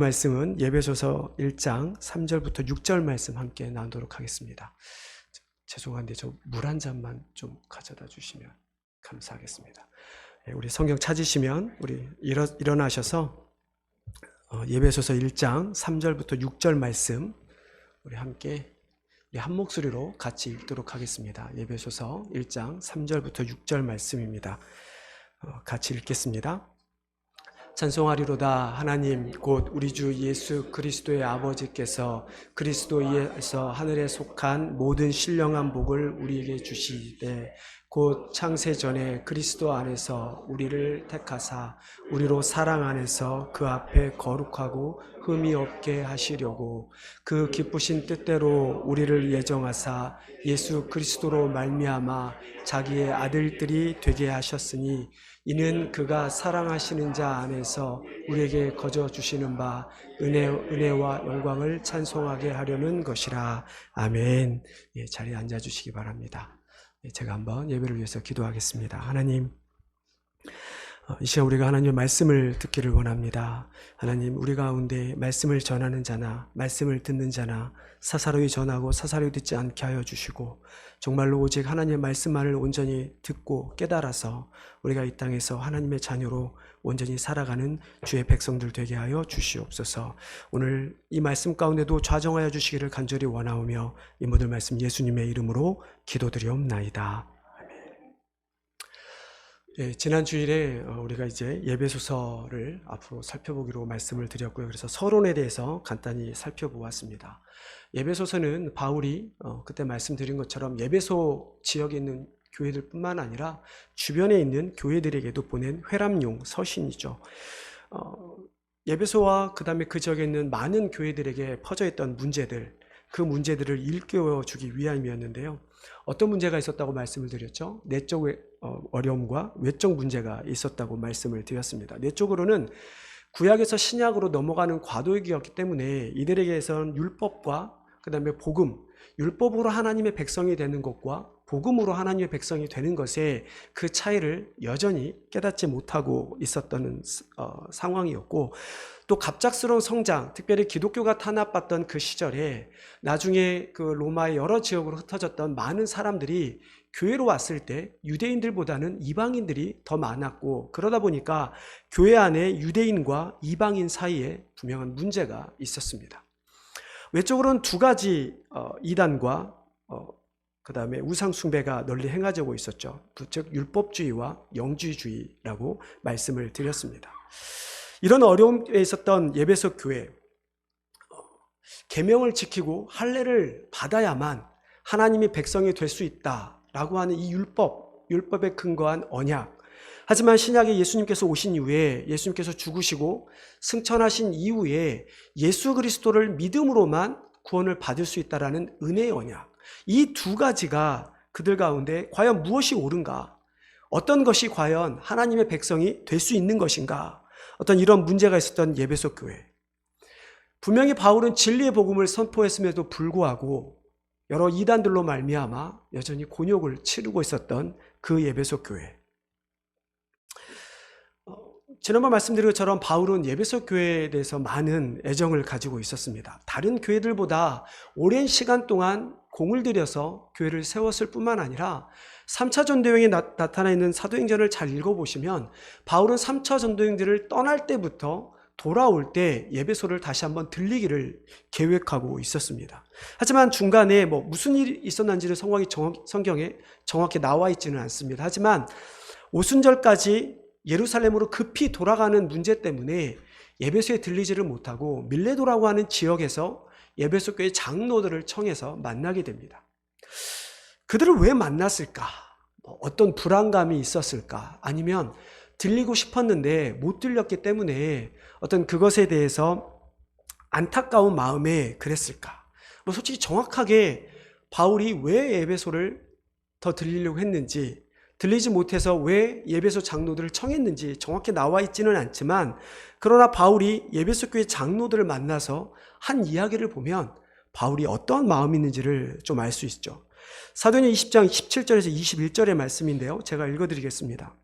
말씀은 예배소서 1장 3절부터 6절 말씀 함께 나누도록 하겠습니다. 죄송한데 저 물 한 잔만 좀 가져다 주시면 감사하겠습니다. 우리 성경 찾으시면 우리 일어나셔서 예배소서 1장 3절부터 6절 말씀 우리 함께 한 목소리로 같이 읽도록 하겠습니다. 예배소서 1장 3절부터 6절 말씀입니다. 같이 읽겠습니다. 찬송하리로다. 하나님 곧 우리 주 예수 그리스도의 아버지께서 그리스도에서 하늘에 속한 모든 신령한 복을 우리에게 주시되 곧 창세 전에 그리스도 안에서 우리를 택하사 우리로 사랑 안에서 그 앞에 거룩하고 흠이 없게 하시려고 그 기쁘신 뜻대로 우리를 예정하사 예수 그리스도로 말미암아 자기의 아들들이 되게 하셨으니 이는 그가 사랑하시는 자 안에서 우리에게 거저 주시는 바 은혜와 영광을 찬송하게 하려는 것이라. 아멘. 자리에 앉아주시기 바랍니다. 제가 한번 예배를 위해서 기도하겠습니다. 하나님, 이 시간 우리가 하나님의 말씀을 듣기를 원합니다. 하나님, 우리 가운데 말씀을 전하는 자나 말씀을 듣는 자나 사사로이 전하고 사사로이 듣지 않게 하여 주시고 정말로 오직 하나님의 말씀만을 온전히 듣고 깨달아서 우리가 이 땅에서 하나님의 자녀로 온전히 살아가는 주의 백성들 되게 하여 주시옵소서. 오늘 이 말씀 가운데도 좌정하여 주시기를 간절히 원하오며 이 모든 말씀 예수님의 이름으로 기도드리옵나이다. 지난 주일에 우리가 이제 예배소서를 앞으로 살펴보기로 말씀을 드렸고요. 그래서 서론에 대해서 간단히 살펴보았습니다. 예배소서는 바울이 그때 말씀드린 것처럼 예배소 지역에 있는 교회들 뿐만 아니라 주변에 있는 교회들에게도 보낸 회람용 서신이죠. 예배소와 그 다음에 그 지역에 있는 많은 교회들에게 퍼져 있던 문제들, 그 문제들을 일깨워주기 위함이었는데요. 어떤 문제가 있었다고 말씀을 드렸죠? 내적 어려움과 외적 문제가 있었다고 말씀을 드렸습니다. 내적으로는 구약에서 신약으로 넘어가는 과도기였기 때문에 이들에게서는 율법과 그 다음에 복음, 율법으로 하나님의 백성이 되는 것과 복음으로 하나님의 백성이 되는 것에 그 차이를 여전히 깨닫지 못하고 있었던 상황이었고, 또 갑작스러운 성장, 특별히 기독교가 탄압받던 그 시절에 나중에 그 로마의 여러 지역으로 흩어졌던 많은 사람들이 교회로 왔을 때 유대인들보다는 이방인들이 더 많았고, 그러다 보니까 교회 안에 유대인과 이방인 사이에 분명한 문제가 있었습니다. 외적으로는 두 가지 이단과 그 다음에 우상숭배가 널리 행해지고 있었죠. 즉 율법주의와 영주주의라고 말씀을 드렸습니다. 이런 어려움에 있었던 예배소 교회, 계명을 지키고 할례를 받아야만 하나님의 백성이 될 수 있다라고 하는 이 율법에 근거한 언약. 하지만 신약에 예수님께서 오신 이후에, 예수님께서 죽으시고 승천하신 이후에 예수 그리스도를 믿음으로만 구원을 받을 수 있다라는 은혜의 언약, 이 두 가지가 그들 가운데 과연 무엇이 옳은가, 어떤 것이 과연 하나님의 백성이 될 수 있는 것인가, 어떤 이런 문제가 있었던 예배소 교회. 분명히 바울은 진리의 복음을 선포했음에도 불구하고 여러 이단들로 말미암아 여전히 곤욕을 치르고 있었던 그 예배소 교회. 지난번 말씀드린 것처럼 바울은 예배소 교회에 대해서 많은 애정을 가지고 있었습니다. 다른 교회들보다 오랜 시간 동안 공을 들여서 교회를 세웠을 뿐만 아니라 3차 전도여행에 나타나 있는 사도행전을 잘 읽어보시면 바울은 3차 전도여행들을 떠날 때부터 돌아올 때 예배소를 다시 한번 들리기를 계획하고 있었습니다. 하지만 중간에 무슨 일이 있었는지는 성경에 정확히 나와 있지는 않습니다. 하지만 오순절까지 예루살렘으로 급히 돌아가는 문제 때문에 예배소에 들리지를 못하고 밀레도라고 하는 지역에서 예배소 교회 장로들을 청해서 만나게 됩니다. 그들을 왜 만났을까? 어떤 불안감이 있었을까? 아니면 들리고 싶었는데 못 들렸기 때문에 어떤 그것에 대해서 안타까운 마음에 그랬을까? 솔직히 정확하게 바울이 왜 예배소를 더 들리려고 했는지, 들리지 못해서 왜 예배소 장로들을 청했는지 정확히 나와 있지는 않지만, 그러나 바울이 예배소 교회 장로들을 만나서 한 이야기를 보면 바울이 어떠한 마음이 있는지를 좀 알 수 있죠. 사도행전 20장 17절에서 21절의 말씀인데요, 제가 읽어드리겠습니다.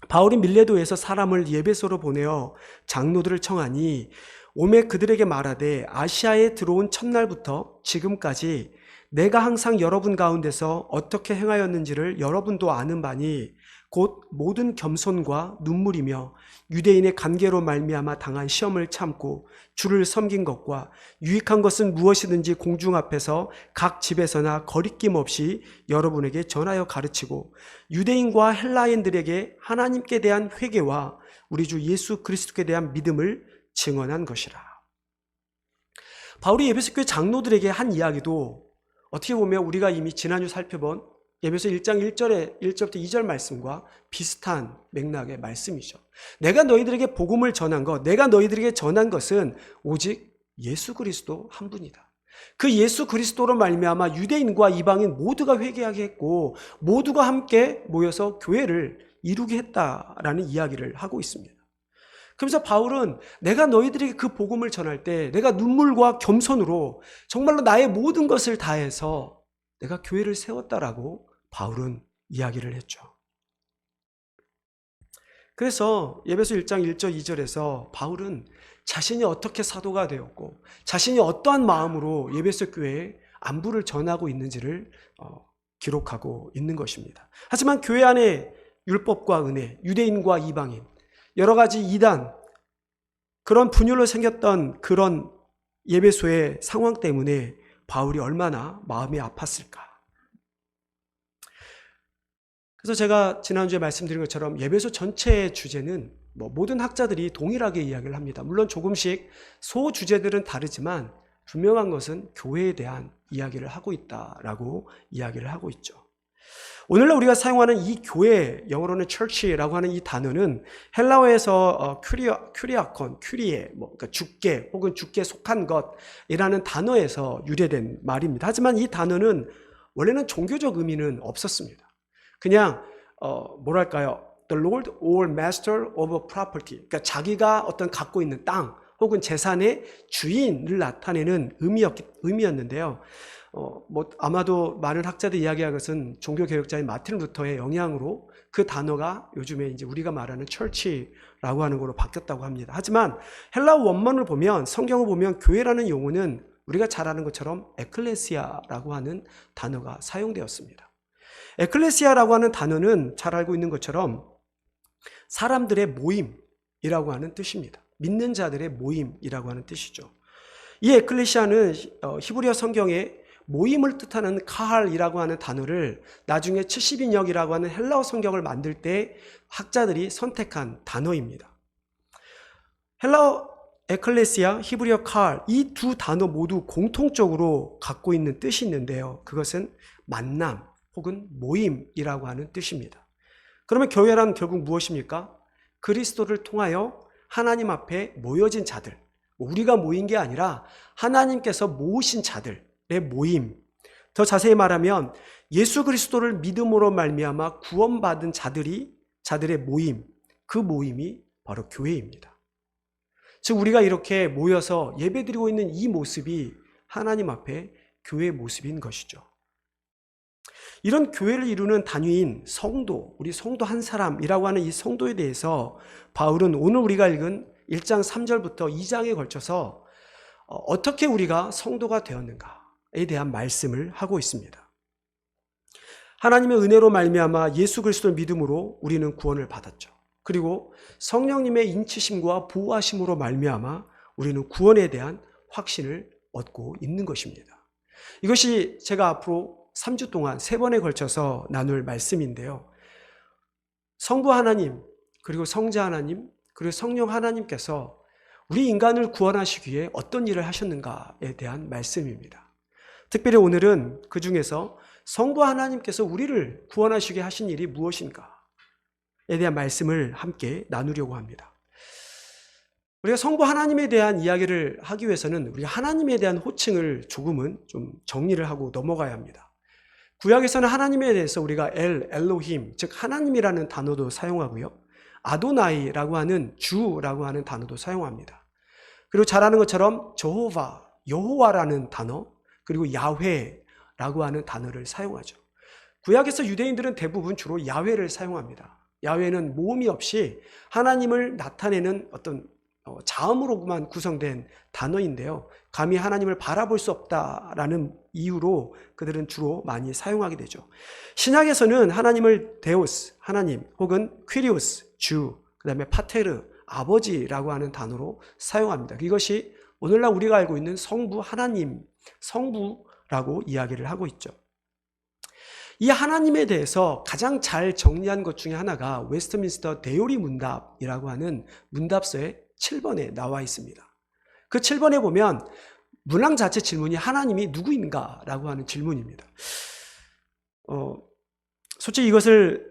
바울이 밀레도에서 사람을 예배소로 보내어 장로들을 청하니 오매 그들에게 말하되 아시아에 들어온 첫날부터 지금까지 내가 항상 여러분 가운데서 어떻게 행하였는지를 여러분도 아는 바니 곧 모든 겸손과 눈물이며 유대인의 관계로 말미암아 당한 시험을 참고 주를 섬긴 것과 유익한 것은 무엇이든지 공중 앞에서 각 집에서나 거리낌 없이 여러분에게 전하여 가르치고 유대인과 헬라인들에게 하나님께 대한 회개와 우리 주 예수 그리스도께 대한 믿음을 증언한 것이라. 바울이 에베소 교회 장로들에게 한 이야기도 어떻게 보면 우리가 이미 지난주 살펴본 에베소 1장 1절부터 2절 말씀과 비슷한 맥락의 말씀이죠. 내가 너희들에게 복음을 전한 것, 내가 너희들에게 전한 것은 오직 예수 그리스도 한 분이다. 그 예수 그리스도로 말미암아 유대인과 이방인 모두가 회개하게 했고 모두가 함께 모여서 교회를 이루게 했다라는 이야기를 하고 있습니다. 그러면서 바울은 내가 너희들에게 그 복음을 전할 때 내가 눈물과 겸손으로 정말로 나의 모든 것을 다해서 내가 교회를 세웠다라고 바울은 이야기를 했죠. 그래서 에베소 1장 1절 2절에서 바울은 자신이 어떻게 사도가 되었고 자신이 어떠한 마음으로 에베소 교회에 안부를 전하고 있는지를 기록하고 있는 것입니다. 하지만 교회 안에 율법과 은혜, 유대인과 이방인, 여러 가지 이단, 그런 분열로 생겼던 그런 에베소의 상황 때문에 바울이 얼마나 마음이 아팠을까. 그래서 제가 지난주에 말씀드린 것처럼 에베소 전체의 주제는 모든 학자들이 동일하게 이야기를 합니다. 물론 조금씩 소주제들은 다르지만 분명한 것은 교회에 대한 이야기를 하고 있다라고 이야기를 하고 있죠. 오늘날 우리가 사용하는 이 교회, 영어로는 church라고 하는 이 단어는 헬라어에서 큐리아콘, 큐리에, 그러니까 주께 혹은 주께 속한 것이라는 단어에서 유래된 말입니다. 하지만 이 단어는 원래는 종교적 의미는 없었습니다. 그냥 뭐랄까요? The Lord or Master of a property. 그러니까 자기가 어떤 갖고 있는 땅 혹은 재산의 주인을 나타내는 의미였는데요. 아마도 많은 학자들이 이야기한 것은 종교개혁자인 마틴 루터의 영향으로 그 단어가 요즘에 이제 우리가 말하는 church라고 하는 걸로 바뀌었다고 합니다. 하지만 헬라어 원문을 보면, 성경을 보면 교회라는 용어는 우리가 잘 아는 것처럼 에클레시아라고 하는 단어가 사용되었습니다. 에클레시아라고 하는 단어는 잘 알고 있는 것처럼 사람들의 모임이라고 하는 뜻입니다. 믿는 자들의 모임이라고 하는 뜻이죠. 이 에클레시아는 히브리어 성경에 모임을 뜻하는 카할이라고 하는 단어를 나중에 70인역이라고 하는 헬라어 성경을 만들 때 학자들이 선택한 단어입니다. 헬라어 에클레시아, 히브리어 카할, 이 두 단어 모두 공통적으로 갖고 있는 뜻이 있는데요. 그것은 만남 혹은 모임이라고 하는 뜻입니다. 그러면 교회란 결국 무엇입니까? 그리스도를 통하여 하나님 앞에 모여진 자들, 우리가 모인 게 아니라 하나님께서 모으신 자들의 모임. 더 자세히 말하면 예수 그리스도를 믿음으로 말미암아 구원받은 자들의 모임, 그 모임이 바로 교회입니다. 즉 우리가 이렇게 모여서 예배드리고 있는 이 모습이 하나님 앞에 교회의 모습인 것이죠. 이런 교회를 이루는 단위인 성도, 우리 성도 한 사람이라고 하는 이 성도에 대해서 바울은 오늘 우리가 읽은 1장 3절부터 2장에 걸쳐서 어떻게 우리가 성도가 되었는가에 대한 말씀을 하고 있습니다. 하나님의 은혜로 말미암아 예수 그리스도를 믿음으로 우리는 구원을 받았죠. 그리고 성령님의 인치심과 보호하심으로 말미암아 우리는 구원에 대한 확신을 얻고 있는 것입니다. 이것이 제가 앞으로 3주 동안 3번에 걸쳐서 나눌 말씀인데요. 성부 하나님, 그리고 성자 하나님, 그리고 성령 하나님께서 우리 인간을 구원하시기 위해 어떤 일을 하셨는가에 대한 말씀입니다. 특별히 오늘은 그 중에서 성부 하나님께서 우리를 구원하시게 하신 일이 무엇인가에 대한 말씀을 함께 나누려고 합니다. 우리가 성부 하나님에 대한 이야기를 하기 위해서는 우리가 하나님에 대한 호칭을 조금은 좀 정리를 하고 넘어가야 합니다. 구약에서는 하나님에 대해서 우리가 엘로힘, 즉 하나님이라는 단어도 사용하고요. 아도나이라고 하는 주라고 하는 단어도 사용합니다. 그리고 잘 아는 것처럼 저호바, 여호와라는 단어, 그리고 야훼라고 하는 단어를 사용하죠. 구약에서 유대인들은 대부분 주로 야훼를 사용합니다. 야훼는 모음이 없이 하나님을 나타내는 어떤 자음으로만 구성된 단어인데요. 감히 하나님을 바라볼 수 없다라는 이유로 그들은 주로 많이 사용하게 되죠. 신약에서는 하나님을 데오스, 하나님, 혹은 퀴리오스, 주, 그 다음에 파테르, 아버지라고 하는 단어로 사용합니다. 이것이 오늘날 우리가 알고 있는 성부 하나님, 성부라고 이야기를 하고 있죠. 이 하나님에 대해서 가장 잘 정리한 것 중에 하나가 웨스트민스터 대요리 문답이라고 하는 문답서의 7번에 나와 있습니다. 그 7번에 보면 문항 자체 질문이 하나님이 누구인가? 라고 하는 질문입니다. 솔직히 이것을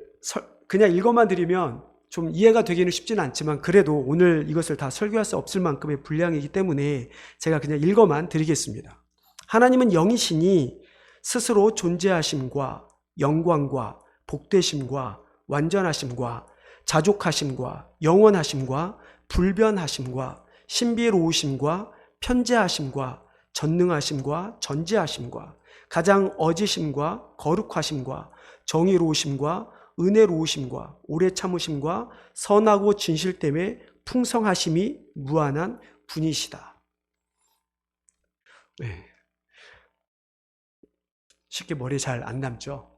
그냥 읽어만 드리면 좀 이해가 되기는 쉽지는 않지만 그래도 오늘 이것을 다 설교할 수 없을 만큼의 분량이기 때문에 제가 그냥 읽어만 드리겠습니다. 하나님은 영이시니 스스로 존재하심과 영광과 복되심과 완전하심과 자족하심과 영원하심과 불변하심과 신비로우심과 편재하심과 전능하심과 전지하심과 가장 어지심과 거룩하심과 정의로우심과 은혜로우심과 오래 참으심과 선하고 진실됨에 풍성하심이 무한한 분이시다. 네. 쉽게 머리에 잘 안 남죠.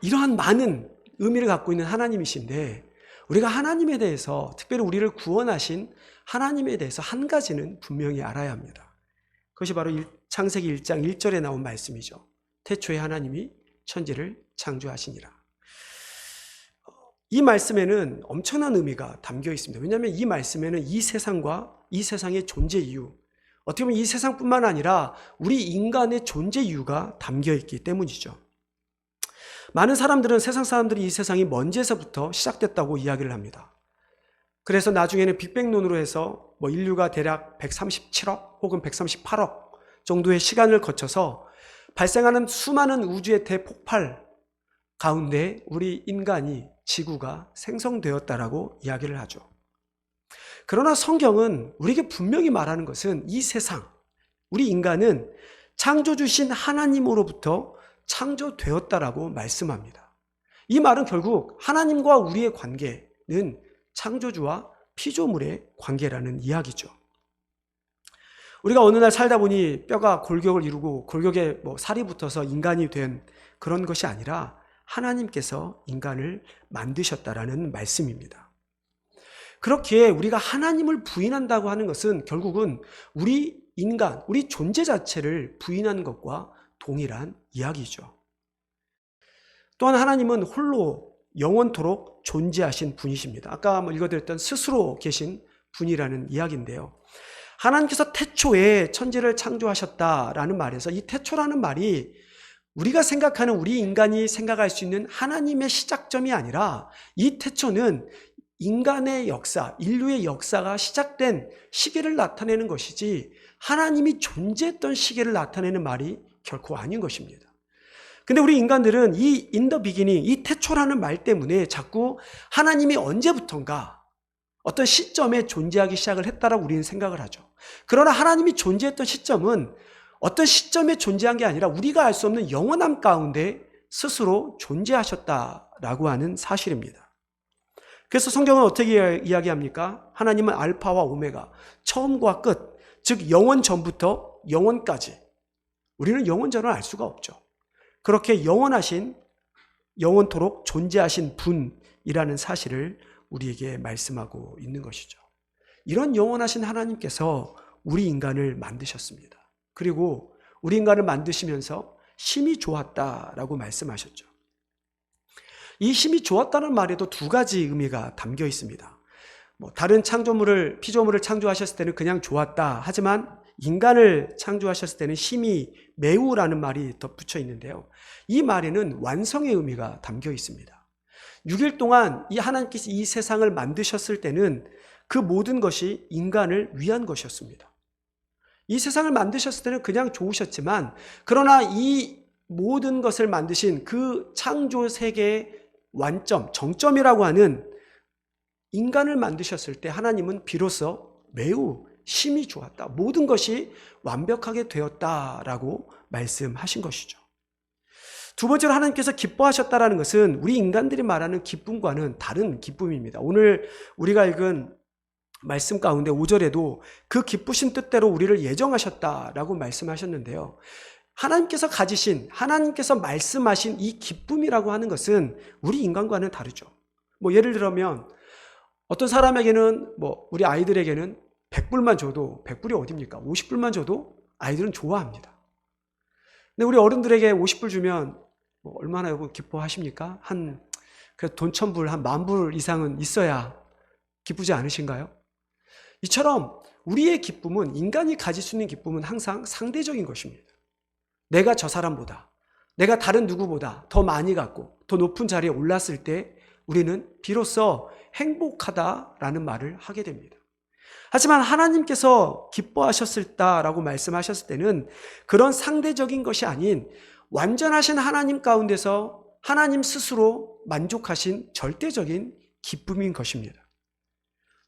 이러한 많은 의미를 갖고 있는 하나님이신데 우리가 하나님에 대해서 특별히 우리를 구원하신 하나님에 대해서 한 가지는 분명히 알아야 합니다. 그것이 바로 창세기 1장 1절에 나온 말씀이죠. 태초에 하나님이 천지를 창조하시니라. 이 말씀에는 엄청난 의미가 담겨 있습니다. 왜냐하면 이 말씀에는 이 세상과 이 세상의 존재 이유, 어떻게 보면 이 세상뿐만 아니라 우리 인간의 존재 이유가 담겨 있기 때문이죠. 많은 사람들은 세상 사람들이 이 세상이 먼지에서부터 시작됐다고 이야기를 합니다. 그래서 나중에는 빅뱅론으로 해서 인류가 대략 137억 혹은 138억 정도의 시간을 거쳐서 발생하는 수많은 우주의 대폭발 가운데 우리 인간이 지구가 생성되었다라고 이야기를 하죠. 그러나 성경은 우리에게 분명히 말하는 것은 이 세상, 우리 인간은 창조주신 하나님으로부터 창조되었다라고 말씀합니다. 이 말은 결국 하나님과 우리의 관계는 창조주와 피조물의 관계라는 이야기죠. 우리가 어느 날 살다 보니 뼈가 골격을 이루고 골격에 살이 붙어서 인간이 된 그런 것이 아니라 하나님께서 인간을 만드셨다라는 말씀입니다. 그렇기에 우리가 하나님을 부인한다고 하는 것은 결국은 우리 인간, 우리 존재 자체를 부인하는 것과 동일한 이야기죠. 또한 하나님은 홀로 영원토록 존재하신 분이십니다. 아까 읽어드렸던 스스로 계신 분이라는 이야기인데요. 하나님께서 태초에 천지를 창조하셨다라는 말에서 이 태초라는 말이 우리가 생각하는 우리 인간이 생각할 수 있는 하나님의 시작점이 아니라 이 태초는 인간의 역사, 인류의 역사가 시작된 시기를 나타내는 것이지 하나님이 존재했던 시기를 나타내는 말이 결코 아닌 것입니다. 근데 우리 인간들은 이 in the beginning, 이 태초라는 말 때문에 자꾸 하나님이 언제부턴가 어떤 시점에 존재하기 시작을 했다라고 우리는 생각을 하죠. 그러나 하나님이 존재했던 시점은 어떤 시점에 존재한 게 아니라 우리가 알 수 없는 영원함 가운데 스스로 존재하셨다라고 하는 사실입니다. 그래서 성경은 어떻게 이야기합니까? 하나님은 알파와 오메가, 처음과 끝, 즉 영원 전부터 영원까지. 우리는 영원전을 알 수가 없죠. 그렇게 영원하신, 영원토록 존재하신 분이라는 사실을 우리에게 말씀하고 있는 것이죠. 이런 영원하신 하나님께서 우리 인간을 만드셨습니다. 그리고 우리 인간을 만드시면서 심히 좋았다라고 말씀하셨죠. 이 심히 좋았다는 말에도 두 가지 의미가 담겨 있습니다. 다른 피조물을 창조하셨을 때는 그냥 좋았다. 하지만 인간을 창조하셨을 때는 심히 매우라는 말이 덧붙여 있는데요. 이 말에는 완성의 의미가 담겨 있습니다. 6일 동안 이 하나님께서 이 세상을 만드셨을 때는 그 모든 것이 인간을 위한 것이었습니다. 이 세상을 만드셨을 때는 그냥 좋으셨지만 그러나 이 모든 것을 만드신 그 창조 세계의 완점, 정점이라고 하는 인간을 만드셨을 때 하나님은 비로소 매우 심히 좋았다. 모든 것이 완벽하게 되었다라고 말씀하신 것이죠. 두 번째로 하나님께서 기뻐하셨다라는 것은 우리 인간들이 말하는 기쁨과는 다른 기쁨입니다. 오늘 우리가 읽은 말씀 가운데 5절에도 그 기쁘신 뜻대로 우리를 예정하셨다라고 말씀하셨는데요. 하나님께서 말씀하신 이 기쁨이라고 하는 것은 우리 인간과는 다르죠. 예를 들면 어떤 사람에게는 우리 아이들에게는 100불만 줘도 100불이 어딥니까? 50불만 줘도 아이들은 좋아합니다. 근데 우리 어른들에게 50불 주면 얼마나 기뻐하십니까? 돈 1000불, 한 10,000불 이상은 있어야 기쁘지 않으신가요? 이처럼 우리의 기쁨은, 인간이 가질 수 있는 기쁨은 항상 상대적인 것입니다. 내가 저 사람보다, 내가 다른 누구보다 더 많이 갖고 더 높은 자리에 올랐을 때 우리는 비로소 행복하다라는 말을 하게 됩니다. 하지만 하나님께서 기뻐하셨을다라고 말씀하셨을 때는 그런 상대적인 것이 아닌 완전하신 하나님 가운데서 하나님 스스로 만족하신 절대적인 기쁨인 것입니다.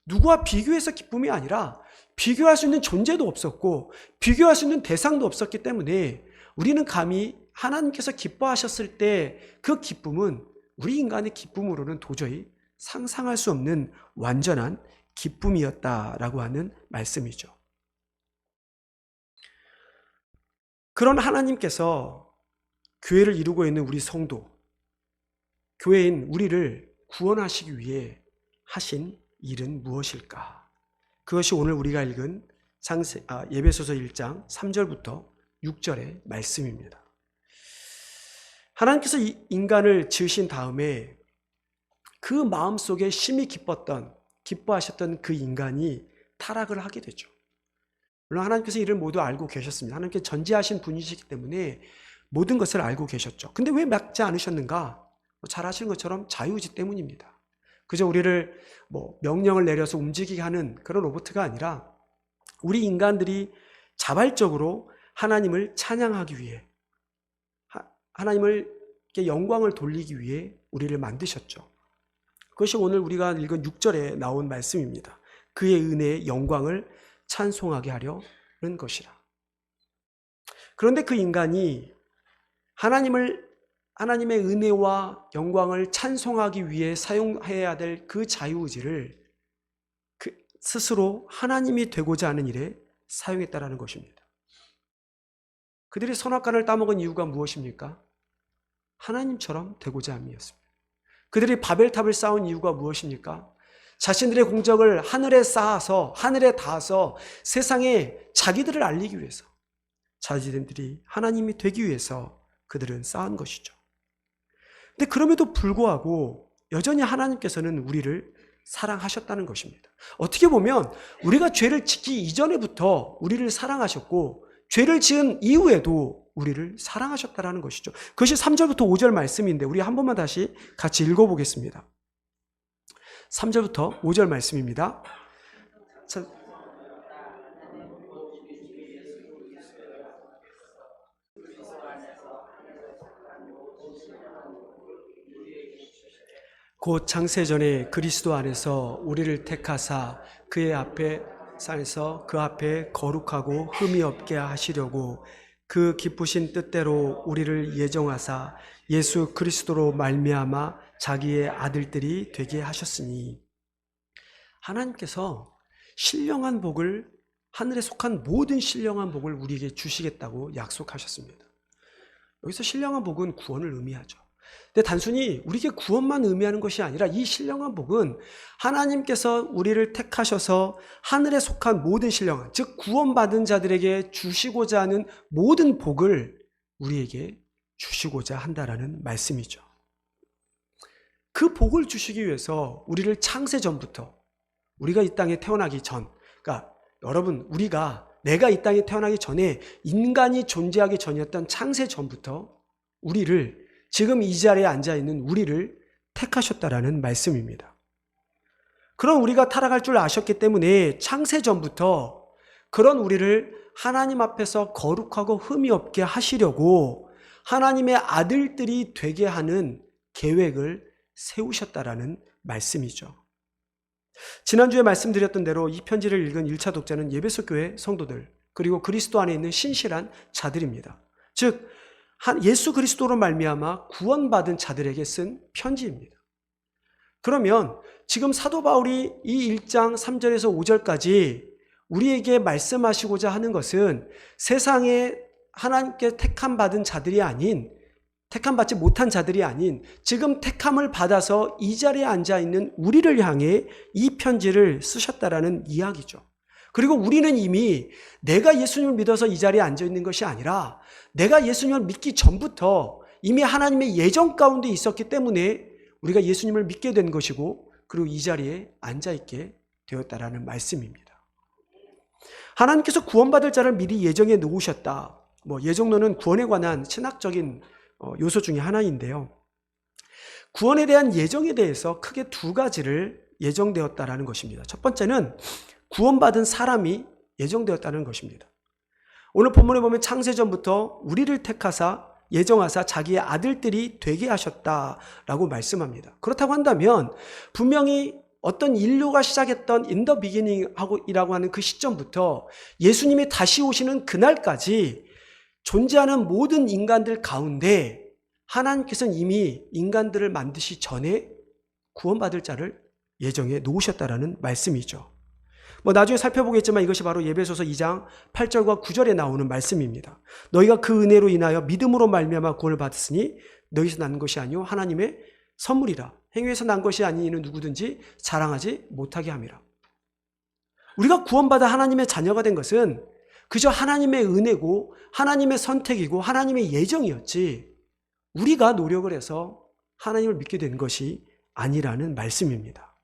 누구와 비교해서 기쁨이 아니라 비교할 수 있는 존재도 없었고 비교할 수 있는 대상도 없었기 때문에 우리는 감히 하나님께서 기뻐하셨을 때 그 기쁨은 우리 인간의 기쁨으로는 도저히 상상할 수 없는 완전한 기쁨이었다라고 하는 말씀이죠. 그런 하나님께서 교회를 이루고 있는 우리 성도, 교회인 우리를 구원하시기 위해 하신 일은 무엇일까? 그것이 오늘 우리가 읽은 에베소서 1장 3절부터 6절의 말씀입니다. 하나님께서 이 인간을 지으신 다음에 그 마음속에 심히 기뻐하셨던 그 인간이 타락을 하게 되죠. 물론 하나님께서 이를 모두 알고 계셨습니다. 하나님께서 전지하신 분이시기 때문에 모든 것을 알고 계셨죠. 근데 왜 막지 않으셨는가? 잘 아시는 것처럼 자유의지 때문입니다. 그저 우리를 명령을 내려서 움직이게 하는 그런 로봇가 아니라 우리 인간들이 자발적으로 하나님을 찬양하기 위해, 하나님을 영광을 돌리기 위해 우리를 만드셨죠. 그것이 오늘 우리가 읽은 6절에 나온 말씀입니다. 그의 은혜의 영광을 찬송하게 하려는 것이라. 그런데 그 인간이 하나님의 은혜와 영광을 찬송하기 위해 사용해야 될 그 자유의지를 스스로 하나님이 되고자 하는 일에 사용했다라는 것입니다. 그들이 선악과를 따먹은 이유가 무엇입니까? 하나님처럼 되고자 함이었습니다. 그들이 바벨탑을 쌓은 이유가 무엇입니까? 자신들의 공적을 하늘에 닿아서 세상에 자기들을 알리기 위해서, 자기들이 하나님이 되기 위해서 그들은 쌓은 것이죠. 근데 그럼에도 불구하고 여전히 하나님께서는 우리를 사랑하셨다는 것입니다. 어떻게 보면 우리가 죄를 짓기 이전에부터 우리를 사랑하셨고 죄를 지은 이후에도 우리를 사랑하셨다는 것이죠. 그것이 3절부터 5절 말씀인데 우리 한 번만 다시 같이 읽어보겠습니다. 3절부터 5절 말씀입니다. 곧 창세전에 그리스도 안에서 우리를 택하사 그의 앞에 산에서 그 앞에 거룩하고 흠이 없게 하시려고 그 기쁘신 뜻대로 우리를 예정하사 예수 그리스도로 말미암아 자기의 아들들이 되게 하셨으니, 하나님께서 신령한 복을, 하늘에 속한 모든 신령한 복을 우리에게 주시겠다고 약속하셨습니다. 여기서 신령한 복은 구원을 의미하죠. 근데 단순히 우리에게 구원만 의미하는 것이 아니라 이 신령한 복은 하나님께서 우리를 택하셔서 하늘에 속한 모든 신령한, 즉 구원받은 자들에게 주시고자 하는 모든 복을 우리에게 주시고자 한다라는 말씀이죠. 그 복을 주시기 위해서 우리를 창세전부터, 우리가 이 땅에 태어나기 전, 그러니까 여러분, 내가 이 땅에 태어나기 전에 인간이 존재하기 전이었던 창세전부터 우리를, 지금 이 자리에 앉아있는 우리를 택하셨다라는 말씀입니다. 그런 우리가 타락할 줄 아셨기 때문에 창세전부터 그런 우리를 하나님 앞에서 거룩하고 흠이 없게 하시려고 하나님의 아들들이 되게 하는 계획을 세우셨다라는 말씀이죠. 지난주에 말씀드렸던 대로 이 편지를 읽은 1차 독자는 예배소 교회 성도들, 그리고 그리스도 안에 있는 신실한 자들입니다. 즉 예수 그리스도로 말미암아 구원받은 자들에게 쓴 편지입니다. 그러면 지금 사도 바울이 이 1장 3절에서 5절까지 우리에게 말씀하시고자 하는 것은 세상에 하나님께 택함받은 자들이 아닌, 택함받지 못한 자들이 아닌 지금 택함을 받아서 이 자리에 앉아있는 우리를 향해 이 편지를 쓰셨다라는 이야기죠. 그리고 우리는 이미 내가 예수님을 믿어서 이 자리에 앉아있는 것이 아니라 내가 예수님을 믿기 전부터 이미 하나님의 예정 가운데 있었기 때문에 우리가 예수님을 믿게 된 것이고 그리고 이 자리에 앉아있게 되었다라는 말씀입니다. 하나님께서 구원받을 자를 미리 예정해 놓으셨다. 예정론은 구원에 관한 신학적인 요소 중에 하나인데요. 구원에 대한 예정에 대해서 크게 두 가지를 예정되었다라는 것입니다. 첫 번째는 구원받은 사람이 예정되었다는 것입니다. 오늘 본문에 보면 창세전부터 우리를 택하사 예정하사 자기의 아들들이 되게 하셨다라고 말씀합니다. 그렇다고 한다면 분명히 어떤 인류가 시작했던 in the beginning이라고 하는 그 시점부터 예수님이 다시 오시는 그날까지 존재하는 모든 인간들 가운데 하나님께서는 이미 인간들을 만드시 전에 구원받을 자를 예정해 놓으셨다라는 말씀이죠. 나중에 살펴보겠지만 이것이 바로 에베소서 2장 8절과 9절에 나오는 말씀입니다. 너희가 그 은혜로 인하여 믿음으로 말미암아 구원을 받았으니 너희에서 난 것이 아니요 하나님의 선물이라. 행위에서 난 것이 아닌 이는 누구든지 자랑하지 못하게 함이라. 우리가 구원받아 하나님의 자녀가 된 것은 그저 하나님의 은혜고 하나님의 선택이고 하나님의 예정이었지 우리가 노력을 해서 하나님을 믿게 된 것이 아니라는 말씀입니다.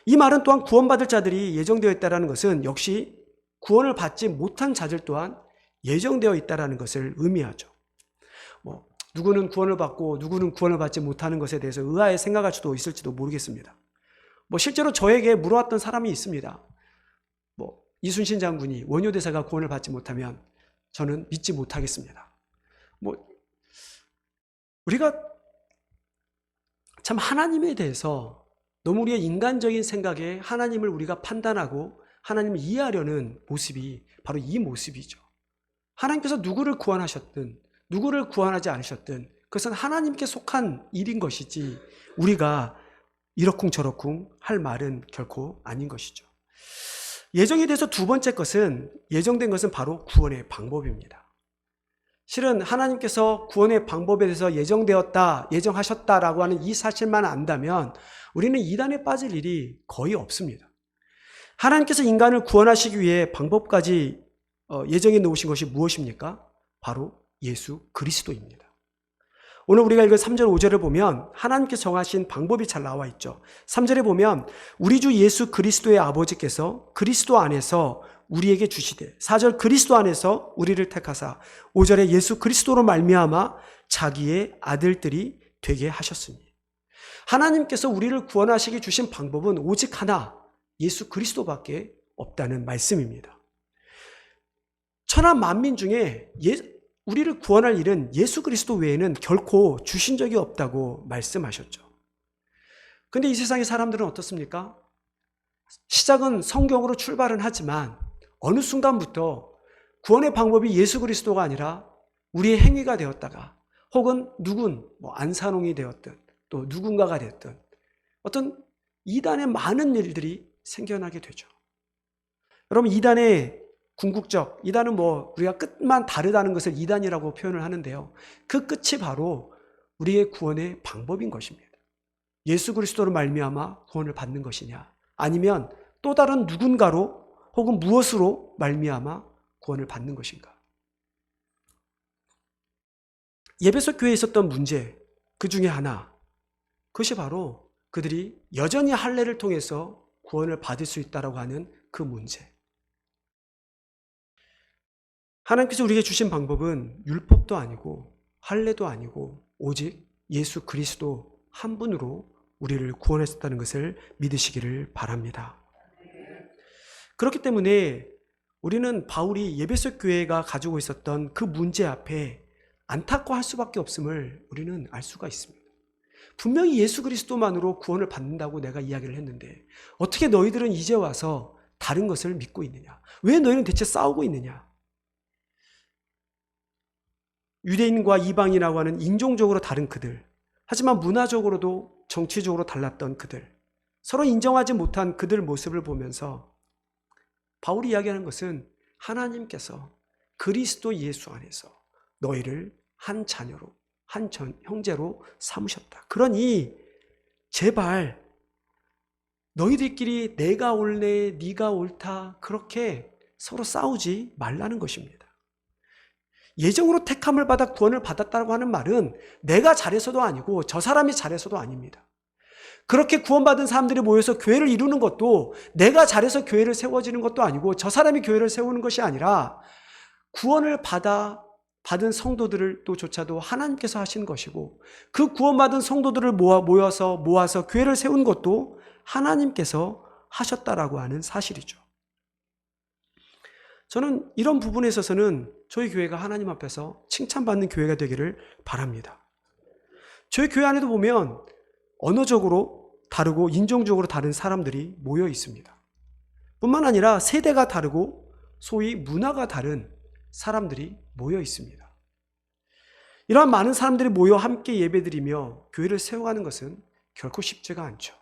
이 말은 또한 구원받을 자들이 예정되어 있다는 것은 역시 구원을 받지 못한 자들 또한 예정되어 있다는 것을 의미하죠. 누구는 구원을 받고 누구는 구원을 받지 못하는 것에 대해서 의아해 생각할 수도 있을지도 모르겠습니다. 실제로 저에게 물어왔던 사람이 있습니다. 이순신 장군이 원효대사가 구원을 받지 못하면 저는 믿지 못하겠습니다. 우리가 참 하나님에 대해서 너무 우리의 인간적인 생각에 하나님을 우리가 판단하고 하나님을 이해하려는 모습이 바로 이 모습이죠. 하나님께서 누구를 구원하셨든 누구를 구원하지 않으셨든 그것은 하나님께 속한 일인 것이지 우리가 이러쿵저러쿵 할 말은 결코 아닌 것이죠. 예정에 대해서 두 번째 것은 예정된 것은 바로 구원의 방법입니다. 실은 하나님께서 구원의 방법에 대해서 예정되었다, 예정하셨다라고 하는 이 사실만 안다면 우리는 이단에 빠질 일이 거의 없습니다. 하나님께서 인간을 구원하시기 위해 방법까지 예정해 놓으신 것이 무엇입니까? 바로 예수 그리스도입니다. 오늘 우리가 읽은 3절 5절을 보면 하나님께서 정하신 방법이 잘 나와 있죠. 3절에 보면 우리 주 예수 그리스도의 아버지께서 그리스도 안에서 우리에게 주시되 4절 그리스도 안에서 우리를 택하사 5절에 예수 그리스도로 말미암아 자기의 아들들이 되게 하셨으니 하나님께서 우리를 구원하시기 주신 방법은 오직 하나 예수 그리스도밖에 없다는 말씀입니다. 천하 만민 중에 우리를 구원할 일은 예수 그리스도 외에는 결코 주신 적이 없다고 말씀하셨죠. 그런데 이 세상의 사람들은 어떻습니까? 시작은 성경으로 출발은 하지만 어느 순간부터 구원의 방법이 예수 그리스도가 아니라 우리의 행위가 되었다가 혹은 안산홍이 되었든 또 누군가가 됐든 어떤 이단의 많은 일들이 생겨나게 되죠. 여러분 이단의 궁극적, 이단은 우리가 끝만 다르다는 것을 이단이라고 표현을 하는데요. 그 끝이 바로 우리의 구원의 방법인 것입니다. 예수 그리스도로 말미암아 구원을 받는 것이냐 아니면 또 다른 누군가로 혹은 무엇으로 말미암아 구원을 받는 것인가. 에베소 교회에 있었던 문제 그 중에 하나 그것이 바로 그들이 여전히 할례를 통해서 구원을 받을 수 있다고 하는 그 문제. 하나님께서 우리에게 주신 방법은 율법도 아니고 할례도 아니고 오직 예수 그리스도 한 분으로 우리를 구원하셨다는 것을 믿으시기를 바랍니다. 그렇기 때문에 우리는 바울이 에베소 교회가 가지고 있었던 그 문제 앞에 안타까워할 수밖에 없음을 우리는 알 수가 있습니다. 분명히 예수 그리스도만으로 구원을 받는다고 내가 이야기를 했는데 어떻게 너희들은 이제 와서 다른 것을 믿고 있느냐? 왜 너희는 대체 싸우고 있느냐? 유대인과 이방인이라고 하는 인종적으로 다른 그들, 하지만 문화적으로도 정치적으로 달랐던 그들, 서로 인정하지 못한 그들 모습을 보면서 바울이 이야기하는 것은 하나님께서 그리스도 예수 안에서 너희를 한 자녀로, 한 형제로 삼으셨다. 그러니 제발 너희들끼리 내가 옳네, 네가 옳다 그렇게 서로 싸우지 말라는 것입니다. 예정으로 택함을 받아 구원을 받았다고 하는 말은 내가 잘해서도 아니고 저 사람이 잘해서도 아닙니다. 그렇게 구원받은 사람들이 모여서 교회를 이루는 것도 내가 잘해서 교회를 세워지는 것도 아니고 저 사람이 교회를 세우는 것이 아니라 구원을 받은 성도들을 또조차도 하나님께서 하신 것이고 그 구원받은 성도들을 모아서 교회를 세운 것도 하나님께서 하셨다라고 하는 사실이죠. 저는 이런 부분에 있어서는 저희 교회가 하나님 앞에서 칭찬받는 교회가 되기를 바랍니다. 저희 교회 안에도 보면 언어적으로 다르고 인종적으로 다른 사람들이 모여 있습니다. 뿐만 아니라 세대가 다르고 소위 문화가 다른 사람들이 모여 있습니다. 이러한 많은 사람들이 모여 함께 예배드리며 교회를 세워가는 것은 결코 쉽지가 않죠.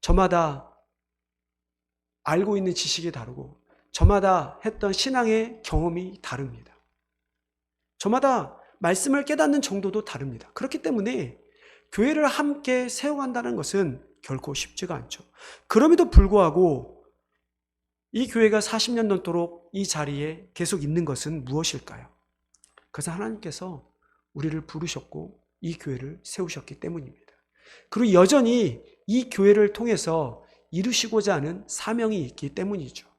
저마다 알고 있는 지식이 다르고 저마다 했던 신앙의 경험이 다릅니다. 저마다 말씀을 깨닫는 정도도 다릅니다. 그렇기 때문에 교회를 함께 세워간다는 것은 결코 쉽지가 않죠. 그럼에도 불구하고 이 교회가 40년 넘도록 이 자리에 계속 있는 것은 무엇일까요? 그래서 하나님께서 우리를 부르셨고 이 교회를 세우셨기 때문입니다. 그리고 여전히 이 교회를 통해서 이루시고자 하는 사명이 있기 때문이죠.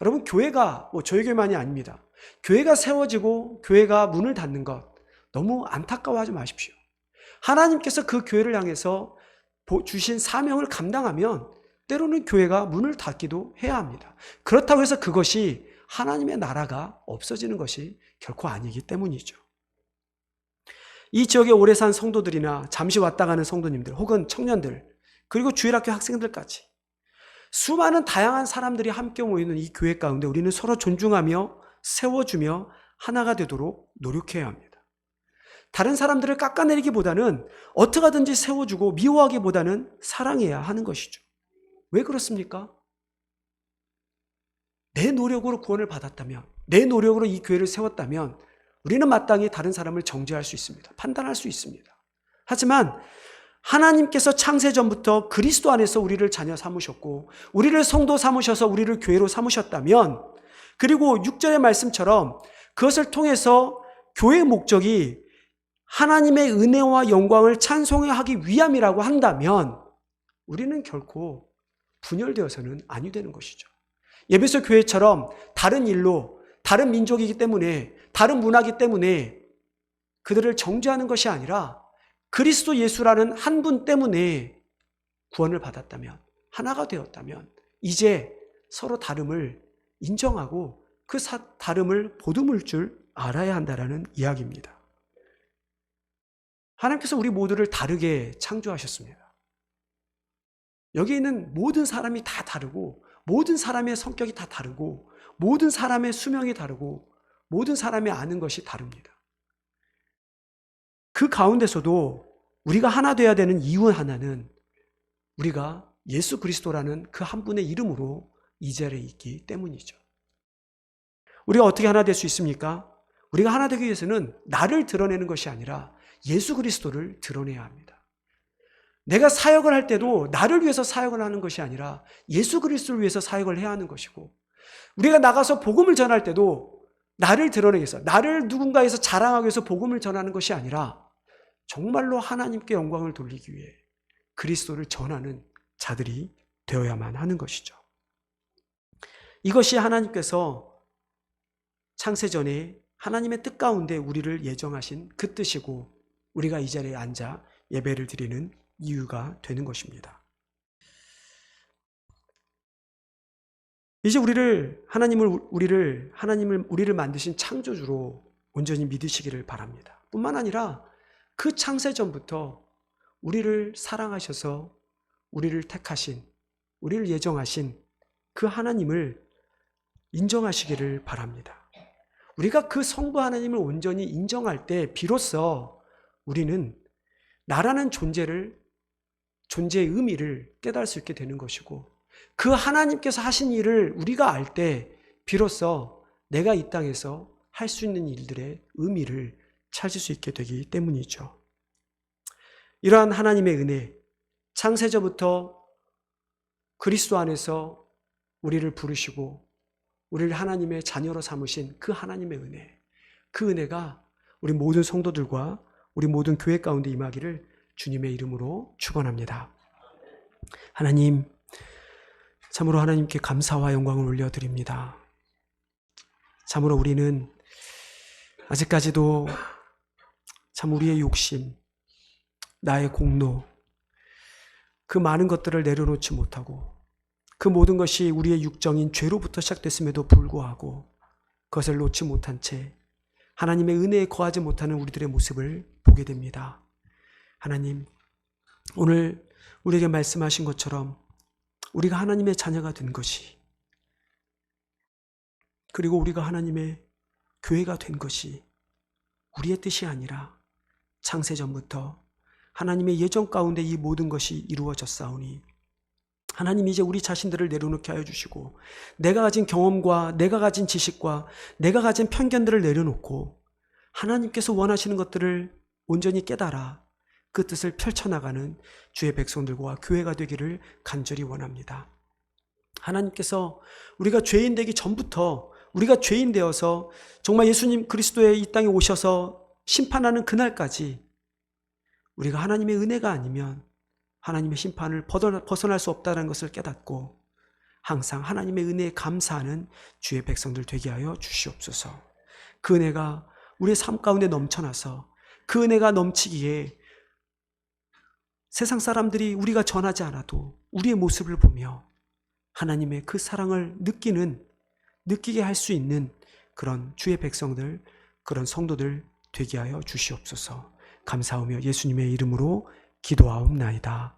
여러분, 교회가 저희 교회만이 아닙니다. 교회가 세워지고 교회가 문을 닫는 것 너무 안타까워하지 마십시오. 하나님께서 그 교회를 향해서 주신 사명을 감당하면 때로는 교회가 문을 닫기도 해야 합니다. 그렇다고 해서 그것이 하나님의 나라가 없어지는 것이 결코 아니기 때문이죠. 이 지역에 오래 산 성도들이나 잠시 왔다 가는 성도님들 혹은 청년들 그리고 주일학교 학생들까지 수많은 다양한 사람들이 함께 모이는 이 교회 가운데 우리는 서로 존중하며 세워주며 하나가 되도록 노력해야 합니다. 다른 사람들을 깎아내리기보다는 어떻게 하든지 세워주고 미워하기보다는 사랑해야 하는 것이죠. 왜 그렇습니까? 내 노력으로 구원을 받았다면, 내 노력으로 이 교회를 세웠다면 우리는 마땅히 다른 사람을 정죄할 수 있습니다. 판단할 수 있습니다. 하지만 하나님께서 창세전부터 그리스도 안에서 우리를 자녀 삼으셨고 우리를 성도 삼으셔서 우리를 교회로 삼으셨다면, 그리고 6절의 말씀처럼 그것을 통해서 교회의 목적이 하나님의 은혜와 영광을 찬송하기 위함이라고 한다면 우리는 결코 분열되어서는 아니 되는 것이죠. 에베소 교회처럼 다른 일로, 다른 민족이기 때문에, 다른 문화이기 때문에 그들을 정죄하는 것이 아니라 그리스도 예수라는 한 분 때문에 구원을 받았다면, 하나가 되었다면 이제 서로 다름을 인정하고 그 다름을 보듬을 줄 알아야 한다는 이야기입니다. 하나님께서 우리 모두를 다르게 창조하셨습니다. 여기 있는 모든 사람이 다 다르고 모든 사람의 성격이 다 다르고 모든 사람의 수명이 다르고 모든 사람이 아는 것이 다릅니다. 그 가운데서도 우리가 하나 되어야 되는 이유 하나는 우리가 예수 그리스도라는 그 한 분의 이름으로 이 자리에 있기 때문이죠. 우리가 어떻게 하나 될 수 있습니까? 우리가 하나 되기 위해서는 나를 드러내는 것이 아니라 예수 그리스도를 드러내야 합니다. 내가 사역을 할 때도 나를 위해서 사역을 하는 것이 아니라 예수 그리스도를 위해서 사역을 해야 하는 것이고, 우리가 나가서 복음을 전할 때도 나를 드러내기 위해서, 나를 누군가에서 자랑하기 위해서 복음을 전하는 것이 아니라 정말로 하나님께 영광을 돌리기 위해 그리스도를 전하는 자들이 되어야만 하는 것이죠. 이것이 하나님께서 창세전에 하나님의 뜻 가운데 우리를 예정하신 그 뜻이고 우리가 이 자리에 앉아 예배를 드리는 이유가 되는 것입니다. 이제 우리를 만드신 창조주로 온전히 믿으시기를 바랍니다. 뿐만 아니라 그 창세전부터 우리를 사랑하셔서 우리를 택하신, 우리를 예정하신 그 하나님을 인정하시기를 바랍니다. 우리가 그 성부 하나님을 온전히 인정할 때 비로소 우리는 나라는 존재의 의미를 깨달을 수 있게 되는 것이고, 그 하나님께서 하신 일을 우리가 알 때 비로소 내가 이 땅에서 할 수 있는 일들의 의미를 찾을 수 있게 되기 때문이죠. 이러한 하나님의 은혜, 창세전부터 그리스도 안에서 우리를 부르시고 우리를 하나님의 자녀로 삼으신 그 하나님의 은혜, 그 은혜가 우리 모든 성도들과 우리 모든 교회 가운데 임하기를 주님의 이름으로 축원합니다. 하나님, 참으로 하나님께 감사와 영광을 올려드립니다. 참으로 우리는 아직까지도 참 우리의 욕심, 나의 공로, 그 많은 것들을 내려놓지 못하고 그 모든 것이 우리의 육정인 죄로부터 시작됐음에도 불구하고 그것을 놓지 못한 채 하나님의 은혜에 거하지 못하는 우리들의 모습을 보게 됩니다. 하나님, 오늘 우리에게 말씀하신 것처럼 우리가 하나님의 자녀가 된 것이, 그리고 우리가 하나님의 교회가 된 것이 우리의 뜻이 아니라 창세전부터 하나님의 예정 가운데 이 모든 것이 이루어졌사오니 하나님이 이제 우리 자신들을 내려놓게 하여 주시고 내가 가진 경험과 내가 가진 지식과 내가 가진 편견들을 내려놓고 하나님께서 원하시는 것들을 온전히 깨달아 그 뜻을 펼쳐나가는 주의 백성들과 교회가 되기를 간절히 원합니다. 하나님께서 우리가 죄인 되기 전부터, 우리가 죄인 되어서 정말 예수님 그리스도의 이 땅에 오셔서 심판하는 그날까지 우리가 하나님의 은혜가 아니면 하나님의 심판을 벗어날 수 없다는 것을 깨닫고 항상 하나님의 은혜에 감사하는 주의 백성들 되게 하여 주시옵소서. 그 은혜가 우리의 삶 가운데 넘쳐나서 그 은혜가 넘치기에 세상 사람들이 우리가 전하지 않아도 우리의 모습을 보며 하나님의 그 사랑을 느끼게 할 수 있는 그런 주의 백성들, 그런 성도들 되게 하여 주시옵소서. 감사하며 예수님의 이름으로 기도하옵나이다.